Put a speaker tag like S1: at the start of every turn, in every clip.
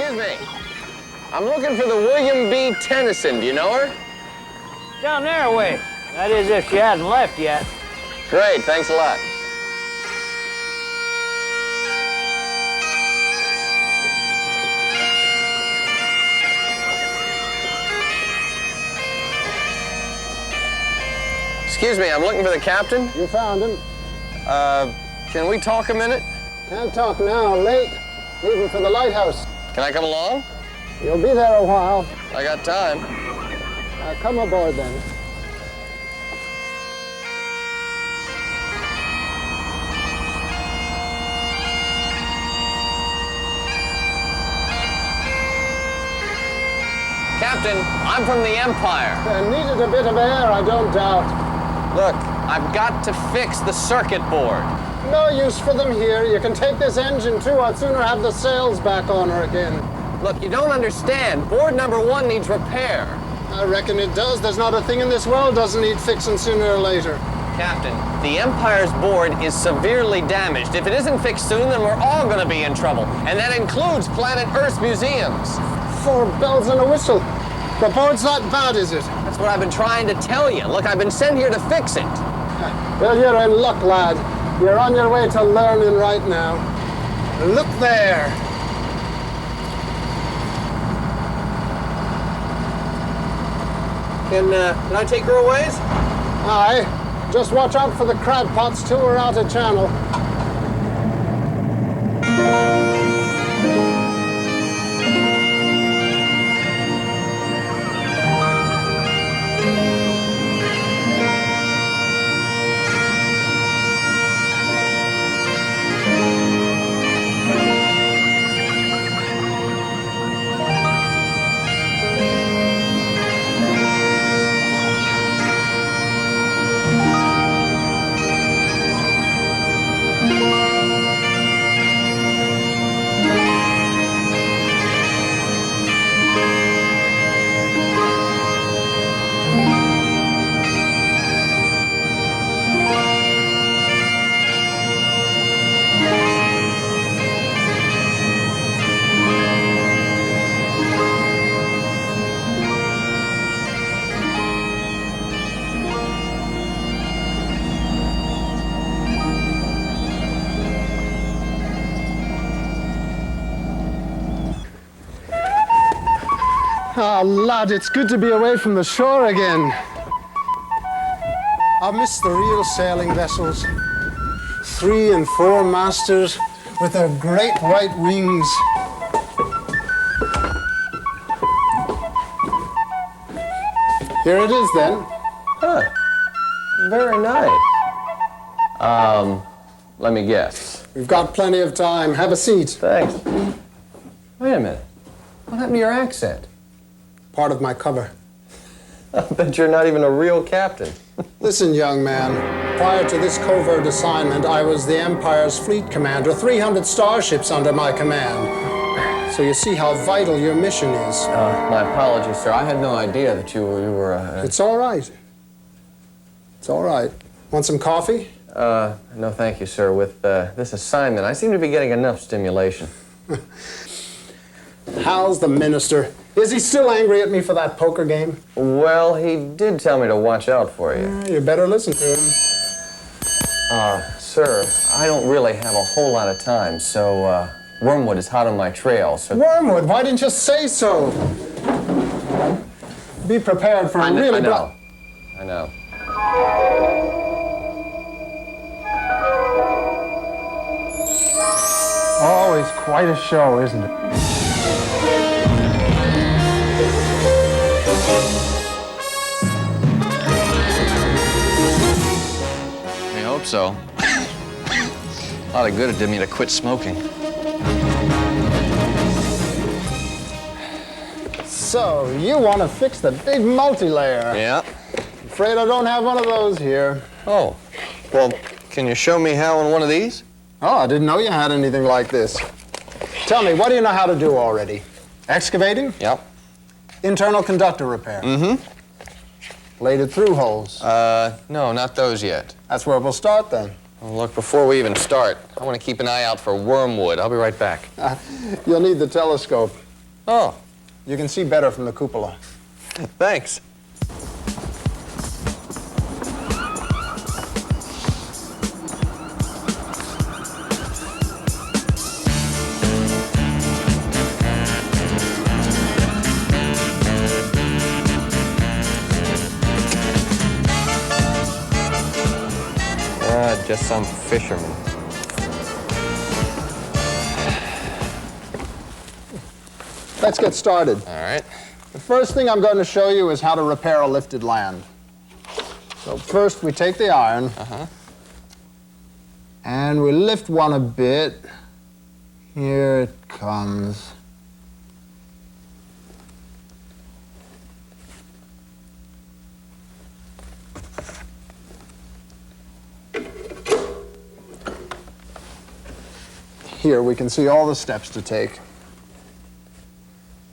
S1: Excuse me. I'm looking for the William B. Tennyson. Do you know her?
S2: Down there away. That is, if she hasn't left yet.
S1: Great, thanks a lot. Excuse me, I'm looking for the captain.
S3: You found him.
S1: Can we talk a minute?
S3: Can't talk now, late. Leaving for the lighthouse.
S1: Can I come along?
S3: You'll be there a while.
S1: I got time.
S3: Come aboard then.
S1: Captain, I'm from the Empire.
S3: Needed a bit of air, I don't doubt.
S1: Look, I've got to fix the circuit board.
S3: No use for them here. You can take this engine too. I'd sooner have the sails back on her again.
S1: Look, you don't understand. Board number 1 needs repair.
S3: I reckon it does. There's not a thing in this world doesn't need fixing sooner or later.
S1: Captain, the Empire's board is severely damaged. If it isn't fixed soon, then we're all going to be in trouble. And that includes planet Earth's museums.
S3: 4 bells and a whistle. The board's not bad, is it?
S1: That's what I've been trying to tell you. Look, I've been sent here to fix it.
S3: Well, you're in luck, lad. You're on your way to learning right now. Look there.
S1: Can I take her a ways?
S3: Aye. Just watch out for the crab pots till we're out of channel. Ah, lad, it's good to be away from the shore again. I miss the real sailing vessels. 3 and 4 masters with their great white wings. Here it is, then.
S1: Huh. Very nice. Let me guess.
S3: We've got plenty of time. Have a seat.
S1: Thanks. Wait a minute. What happened to your accent?
S3: Part of my cover.
S1: I bet you're not even a real captain.
S3: Listen, young man. Prior to this covert assignment, I was the Empire's fleet commander, 300 starships under my command. So you see how vital your mission is.
S1: My apologies, sir. I had no idea that you were
S3: It's all right. It's all right. Want some coffee?
S1: No, thank you, sir. With this assignment, I seem to be getting enough stimulation.
S3: How's the minister? Is he still angry at me for that poker game?
S1: Well, he did tell me to watch out for you.
S3: You better listen to him.
S1: Sir, I don't really have a whole lot of time, so, Wormwood is hot on my trail, so...
S3: Wormwood, why didn't you say so? Be prepared for a really...
S1: I know.
S3: Always quite a show, isn't it?
S1: I hope so. A lot of good it did me to quit smoking.
S3: So, you want to fix the big multi-layer?
S1: Yeah.
S3: Afraid I don't have one of those here.
S1: Oh, well, can you show me how on one of these?
S3: Oh, I didn't know you had anything like this. Tell me, what do you know how to do already? Excavating?
S1: Yep.
S3: Internal conductor repair?
S1: Mm-hmm.
S3: Bladed through holes?
S1: No, not those yet.
S3: That's where we'll start then.
S1: Well, look, before we even start, I want to keep an eye out for wormwood. I'll be right back.
S3: You'll need the telescope.
S1: Oh,
S3: You can see better from the cupola.
S1: thanks. Just some fisherman.
S3: Let's get started.
S1: All right.
S3: The first thing I'm going to show you is how to repair a lifted land. So first we take the iron and we lift one a bit. Here it comes. Here we can see all the steps to take.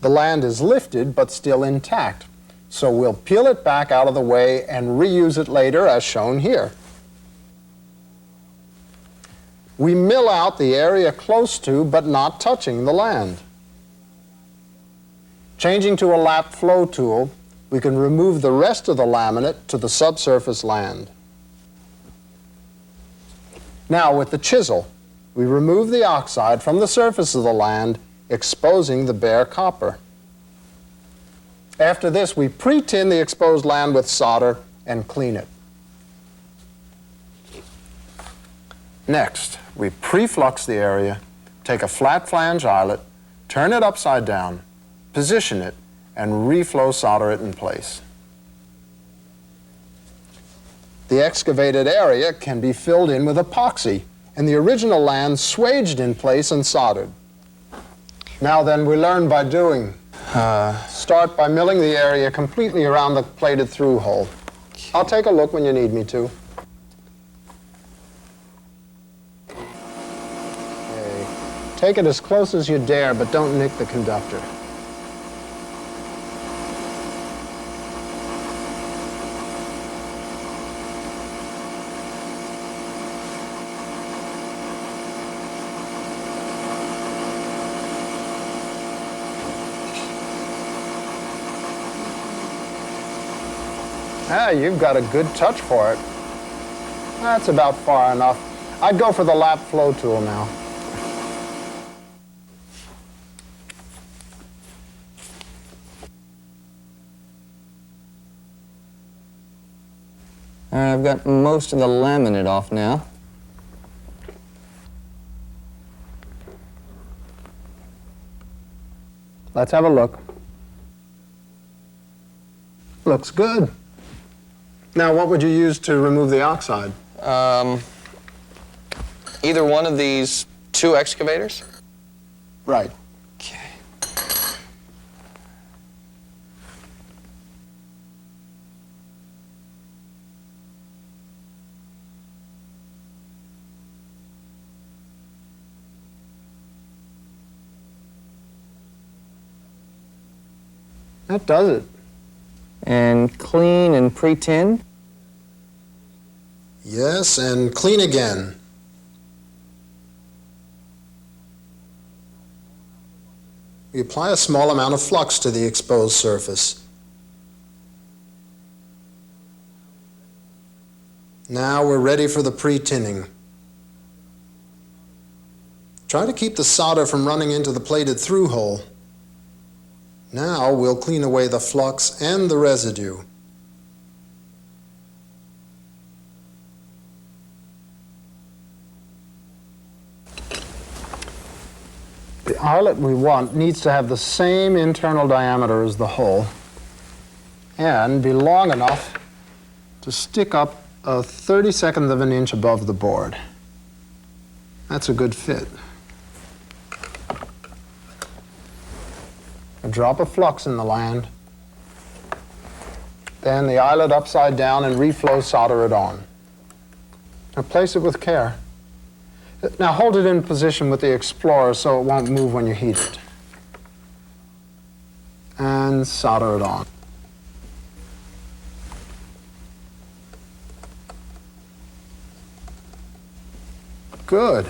S3: The land is lifted but still intact, so we'll peel it back out of the way and reuse it later as shown here. We mill out the area close to but not touching the land. Changing to a lap flow tool, we can remove the rest of the laminate to the subsurface land. Now with the chisel, we remove the oxide from the surface of the land, exposing the bare copper. After this, we pre-tin the exposed land with solder and clean it. Next, we pre-flux the area, take a flat flange eyelet, turn it upside down, position it, and reflow solder it in place. The excavated area can be filled in with epoxy, and the original land swaged in place and soldered. Now then, we learn by doing. Start by milling the area completely around the plated through hole. I'll take a look when you need me to. Okay. Take it as close as you dare, but don't nick the conductor. Ah, you've got a good touch for it. That's about far enough. I'd go for the lap flow tool now.
S1: All right, I've got most of the laminate off now.
S3: Let's have a look. Looks good. Now, what would you use to remove the oxide?
S1: Either one of these two excavators?
S3: Right.
S1: Okay.
S3: That does it.
S1: And clean and pre-tin?
S3: Yes, and clean again. We apply a small amount of flux to the exposed surface. Now we're ready for the pre-tinning. Try to keep the solder from running into the plated through hole. Now we'll clean away the flux and the residue. The eyelet we want needs to have the same internal diameter as the hole and be long enough to stick up a 32nd of an inch above the board. That's a good fit. A drop of flux in the land, then the eyelet upside down and reflow solder it on. Now place it with care. Now hold it in position with the Explorer so it won't move when you heat it. And solder it on. Good.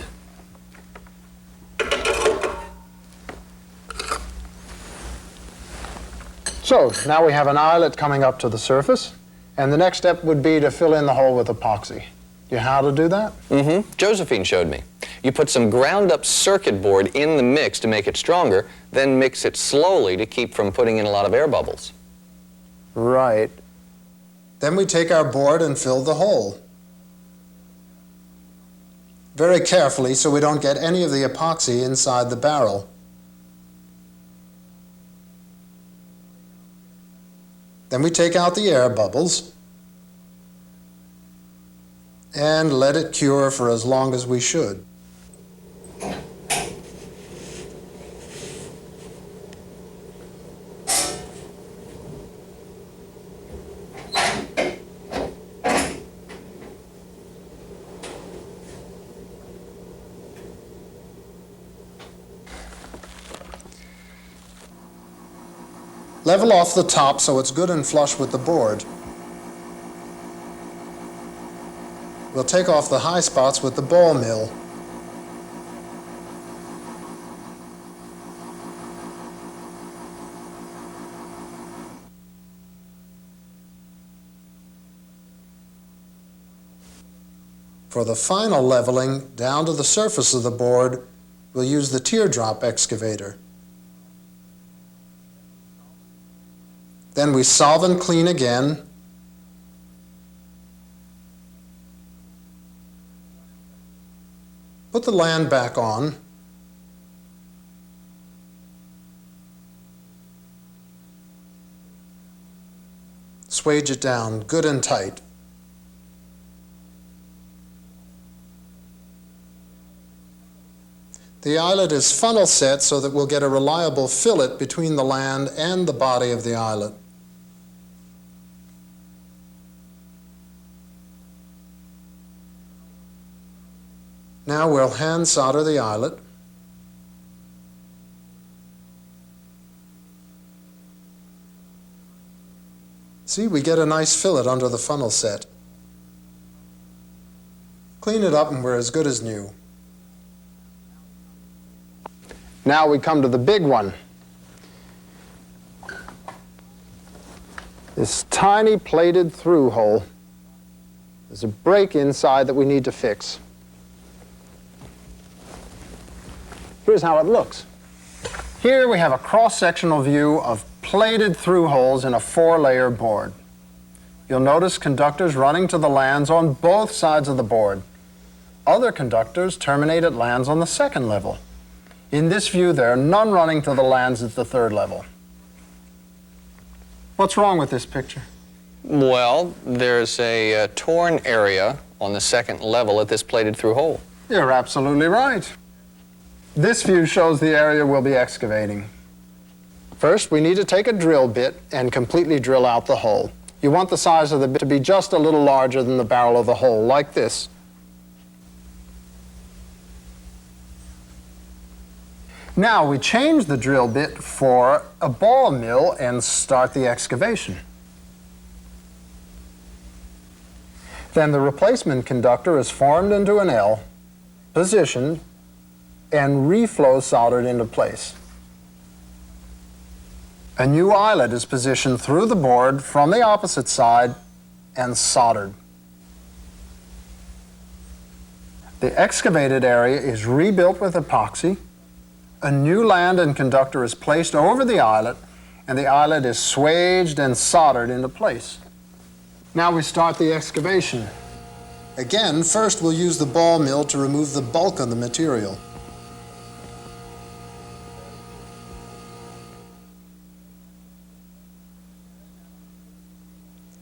S3: So now we have an eyelet coming up to the surface, and the next step would be to fill in the hole with epoxy. You know how to do that?
S1: Mm-hmm. Josephine showed me. You put some ground-up circuit board in the mix to make it stronger, then mix it slowly to keep from putting in a lot of air bubbles.
S3: Right. Then we take our board and fill the hole. Very carefully so we don't get any of the epoxy inside the barrel. Then we take out the air bubbles and let it cure for as long as we should. Level off the top so it's good and flush with the board. We'll take off the high spots with the ball mill. For the final leveling down to the surface of the board, we'll use the teardrop excavator. Then we solvent clean again. Put the land back on. Swage it down good and tight. The eyelet is funnel set so that we'll get a reliable fillet between the land and the body of the eyelet. Now we'll hand solder the eyelet. See, we get a nice fillet under the funnel set. Clean it up and we're as good as new. Now we come to the big one. This tiny plated through hole. There's a break inside that we need to fix. Here's how it looks. Here we have a cross-sectional view of plated through holes in a 4-layer board. You'll notice conductors running to the lands on both sides of the board. Other conductors terminate at lands on the second level. In this view, there are none running to the lands at the third level. What's wrong with this picture?
S1: Well, there's a torn area on the second level at this plated through hole.
S3: You're absolutely right. This view shows the area we'll be excavating. First, we need to take a drill bit and completely drill out the hole. You want the size of the bit to be just a little larger than the barrel of the hole, like this. Now we change the drill bit for a ball mill and start the excavation. Then the replacement conductor is formed into an L, positioned, and reflow soldered into place. A new eyelet is positioned through the board from the opposite side and soldered. The excavated area is rebuilt with epoxy. A new land and conductor is placed over the eyelet, and the eyelet is swaged and soldered into place. Now we start the excavation. Again, first we'll use the ball mill to remove the bulk of the material.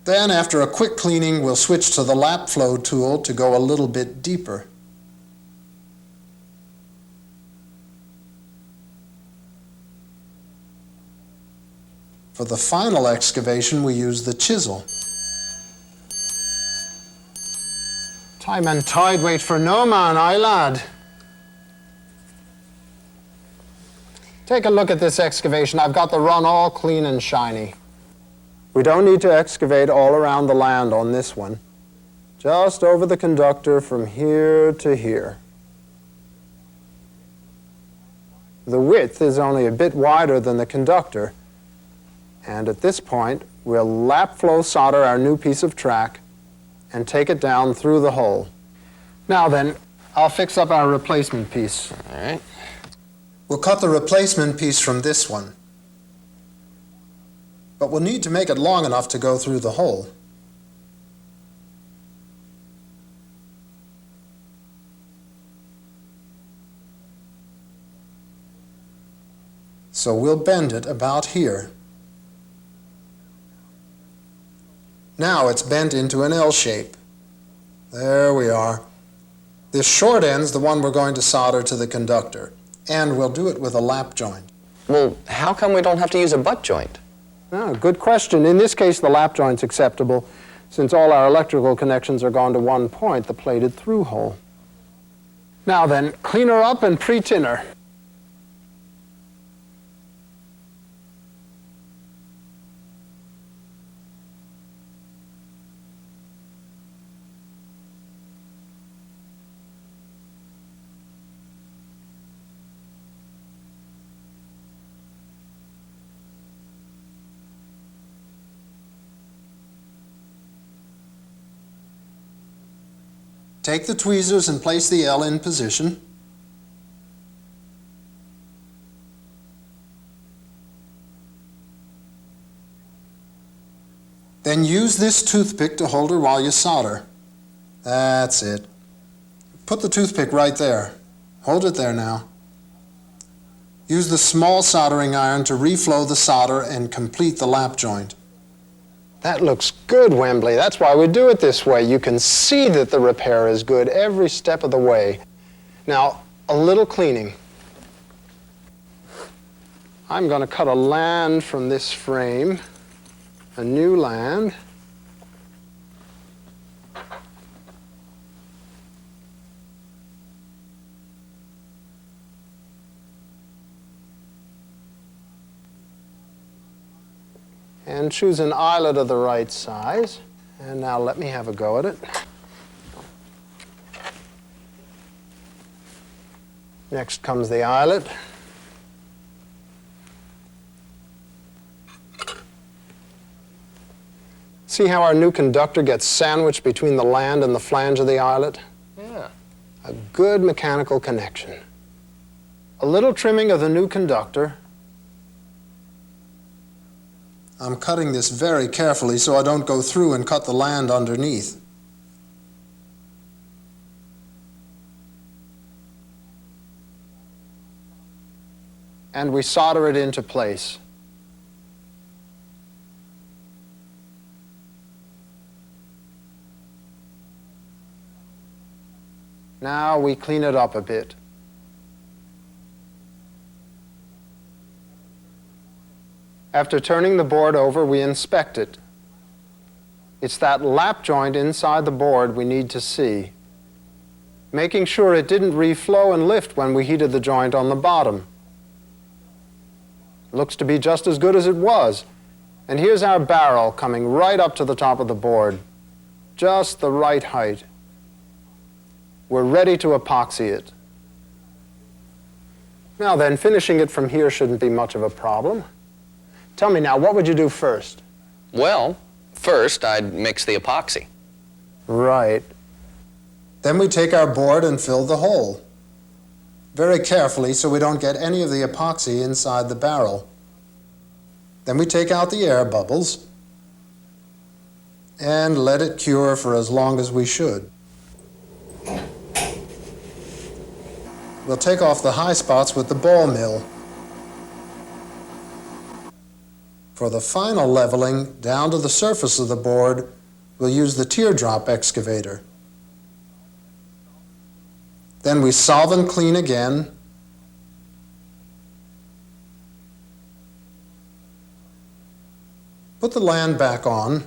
S3: Then, after a quick cleaning, we'll switch to the lap flow tool to go a little bit deeper. For the final excavation, we use the chisel. Time and tide wait for no man, aye lad. Take a look at this excavation. I've got the run all clean and shiny. We don't need to excavate all around the land on this one. Just over the conductor from here to here. The width is only a bit wider than the conductor, And at this point, we'll lap flow solder our new piece of track and take it down through the hole. Now then, I'll fix up our replacement piece.
S1: All right.
S3: We'll cut the replacement piece from this one, but we'll need to make it long enough to go through the hole. So we'll bend it about here. Now it's bent into an L shape. There we are. This short end's the one we're going to solder to the conductor, and we'll do it with a lap joint.
S1: Well, how come we don't have to use a butt joint?
S3: Oh, good question. In this case, the lap joint's acceptable, since all our electrical connections are gone to one point, the plated through hole. Now then, clean her up and pre-tin her. Take the tweezers and place the L in position. Then use this toothpick to hold her while you solder. That's it. Put the toothpick right there. Hold it there now. Use the small soldering iron to reflow the solder and complete the lap joint. That looks good, Wembley. That's why we do it this way. You can see that the repair is good every step of the way. Now, a little cleaning. I'm going to cut a land from this frame, a new land. And choose an eyelet of the right size. And now let me have a go at it. Next comes the eyelet. See how our new conductor gets sandwiched between the land and the flange of the eyelet?
S1: Yeah.
S3: A good mechanical connection. A little trimming of the new conductor. I'm cutting this very carefully so I don't go through and cut the land underneath. And we solder it into place. Now we clean it up a bit. After turning the board over, we inspect it. It's that lap joint inside the board we need to see, making sure it didn't reflow and lift when we heated the joint on the bottom. Looks to be just as good as it was. And here's our barrel coming right up to the top of the board, just the right height. We're ready to epoxy it. Now then, finishing it from here shouldn't be much of a problem. Tell me now, what would you do first?
S1: Well, first I'd mix the epoxy.
S3: Right. Then we take our board and fill the hole. Very carefully so we don't get any of the epoxy inside the barrel. Then we take out the air bubbles and let it cure for as long as we should. We'll take off the high spots with the ball mill. For the final leveling down to the surface of the board, we'll use the teardrop excavator. Then we solvent clean again. Put the land back on.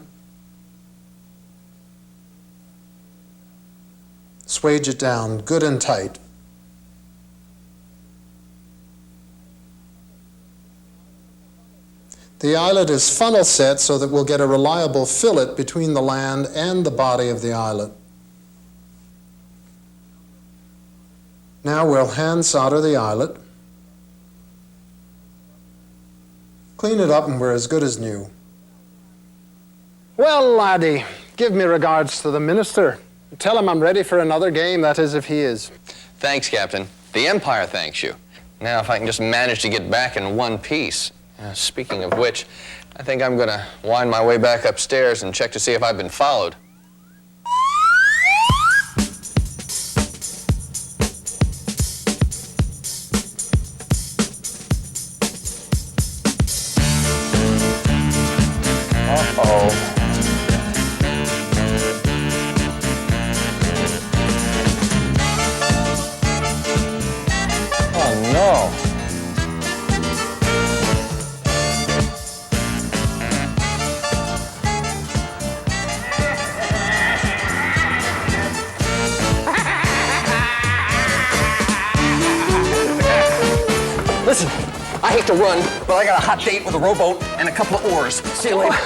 S3: Swage it down good and tight. The eyelet is funnel set so that we'll get a reliable fillet between the land and the body of the eyelet. Now we'll hand solder the eyelet. Clean it up and we're as good as new. Well, laddie, give me regards to the minister. Tell him I'm ready for another game, that is, if he is.
S1: Thanks, Captain. The Empire thanks you. Now, if I can just manage to get back in one piece. Speaking of which, I think I'm going to wind my way back upstairs and check to see if I've been followed. Uh-oh. Oh, no. Listen, I hate to run, but I got a hot date with a rowboat and a couple of oars. See you later.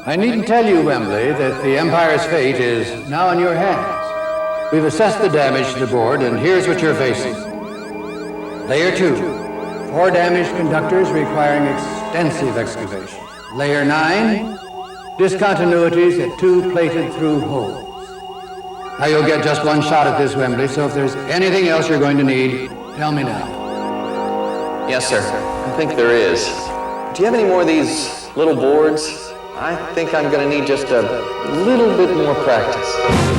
S4: I needn't tell you, Wembley, that the Empire's fate is now in your hands. We've assessed the damage to the board, and here's what you're facing. Layer 2, 4 damaged conductors requiring extensive excavation. Layer 9, discontinuities at 2 plated through holes. Now you'll get just one shot at this, Wembley, so if there's anything else you're going to need, tell me now.
S1: Yes, sir. I think there is. Do you have any more of these little boards? I think I'm going to need just a little bit more practice.